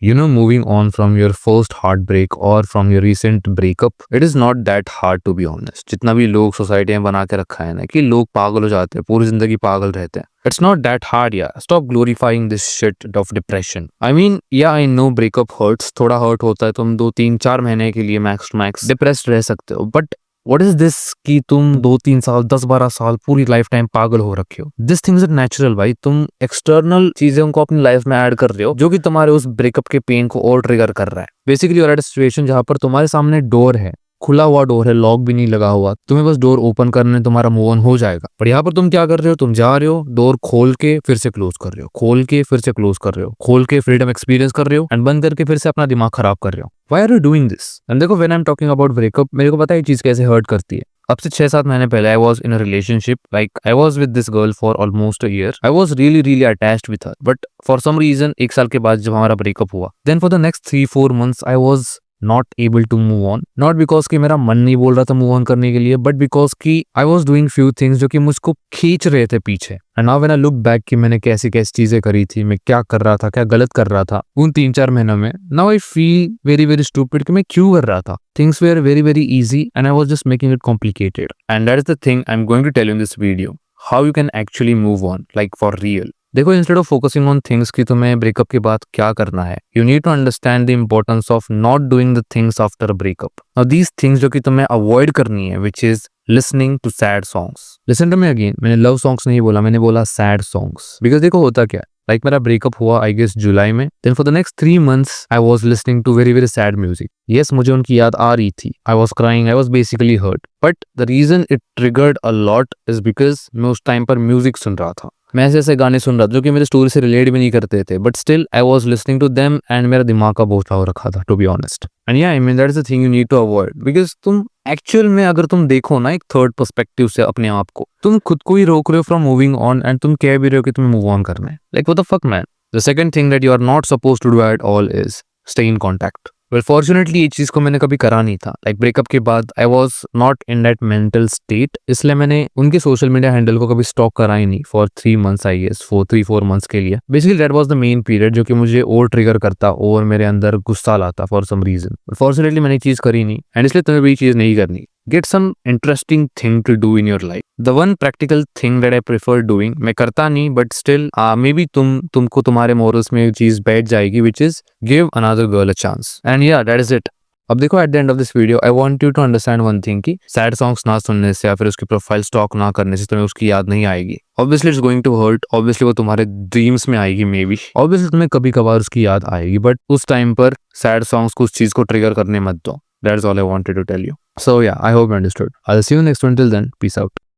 Moving on from your first heartbreak or from your recent breakup, it is not that hard to be honest. जितना भी लोग society में बना के रखा है ना कि लोग पागल हो जाते हैं, पूरी जिंदगी पागल रहते हैं. It's not that hard, yeah. Stop glorifying this shit of depression. I mean, yeah, I know breakup hurts. थोड़ा hurt होता है, तुम 2 3 4 महीने के लिए max to max depressed रह सकते हो. But what is this कि तुम 2 3 साल 10 12 साल पूरी लाइफ टाइम पागल हो रखे हो. दिस थिंग्स आर नेचुरल भाई. तुम एक्सटर्नल चीजों को अपनी लाइफ में ऐड कर रहे हो जो कि तुम्हारे उस ब्रेकअप के पेन को और ट्रिगर कर रहा है. Basically you are at a situation जहां पर तुम्हारे सामने डोर है, खुला हुआ डोर है, लॉक भी नहीं लगा हुआ, तुम्हें बस डोर ओपन करने तुम्हारा मूव ऑन हो जाएगा. पर यहाँ पर तुम क्या कर रहे हो, तुम जा रहे हो, डोर खोल के फिर से क्लोज कर रहे हो, खोल के फिर से क्लोज कर रहे हो, खोल के फ्रीडम एक्सपीरियंस कर रहे हो एंड बंद करके फिर से अपना दिमाग खराब कर रहे हो. Why are you doing this? And देखो, when I am talking about breakup, मेरे को पता है ये चीज कैसे हर्ट करती है. अब से 6 7 महीने पहले I was in a relationship. Like I was with this girl for almost a year. I was really attached with her. But for some reason 1 साल के बाद जब हमारा ब्रेकअप हुआ, then for the next 3 4 months I was not able to move on. Not because कि मेरा मन नहीं बोल रहा था मूव ऑन करने के लिए, बट बिकॉज कि I was doing few things जो कि मुझको खींच रहे थे पीछे. And now when I look back कि मैंने कैसी कैसी चीजें करी थी, मैं क्या कर रहा था, क्या गलत कर रहा था उन 3 4 महीनों में, now I feel very stupid कि मैं क्यों कर रहा था. Things were very easy and I was just making it complicated. And that is the thing I am going to tell you in this video, how you can actually move on, like for real. देखो, instead of focusing on things कि तुम्हें breakup के बाद क्या करना है, you need to understand the importance of not doing the things after breakup. Now these things जो कि तुम्हें अवॉइड करनी है, which is listening to sad songs. Listen to me again, मैंने लव सॉन्ग्स नहीं बोला, मैंने बोला सैड सॉन्ग्स. बिकॉज देखो होता क्या है, लाइक मेरा ब्रेकअप हुआ आई गेस जुलाई में. Then for the next 3 months I was listening to very sad music. Yes, मुझे उनकी याद आ रही थी. I was crying, I was basically hurt. But the reason it triggered a lot is because मैं उस टाइम पर म्यूजिक सुन रहा था. मैं ऐसे ऐसे गाने सुन रहा था जो कि मेरे स्टोरी से रिलेट भी नहीं करते थे, but still I was listening to them and मेरा दिमाग का बोझ हो रखा था, to be honest. And yeah I mean that is the thing you need to avoid. Because तुम एक्चुअल में अगर तुम देखो ना एक थर्ड पर्सपेक्टिव से अपने आप को, तुम खुद को ही रोक रहे हो फ्रॉम मूविंग ऑन एंड तुम कह भी रहे हो कि तुम्हें मूव ऑन करना है. Like what the fuck man. The second thing that you are not supposed to do at all is stay in contact. Well fortunately ये चीज को मैंने कभी करा नहीं था. लाइक ब्रेकअप के बाद आई was not in that mental state, इसलिए मैंने उनके सोशल मीडिया हैंडल को कभी स्टॉक करा ही नहीं for 3 months I guess, 3 4 months के लिए. Basically that was the main period जो कि मुझे और ट्रिगर करता और मेरे अंदर गुस्सा लाता फॉर सम रीजन. फॉर्चुनेटली मैंने चीज करी नहीं एंड इसलिए तुम्हें भी चीज नहीं करनी. Get some interesting thing to do in your life. The one practical thing that I prefer doing, मैं करता नहीं but still maybe तुमको तुम्हारे morals में चीज बैठ जाएगी, which is give another girl a chance. And yeah, that is it. अब देखो at the end of this video, I want you to understand one thing कि sad songs ना सुनने से या फिर उसकी प्रोफाइल स्टॉक ना करने से तुम्हें उसकी याद नहीं आएगी. Obviously it's going to hurt. Obviously वो तुम्हारे ड्रीम्स में आएगी मे बी. Obviously तुम्हें कभी कभार उसकी याद आएगी, बट उस टाइम पर sad songs को उस चीज को ट्रिगर करने मत दो. That's all I wanted to tell you. So yeah, I hope you understood. I'll see you next one. Till then, peace out.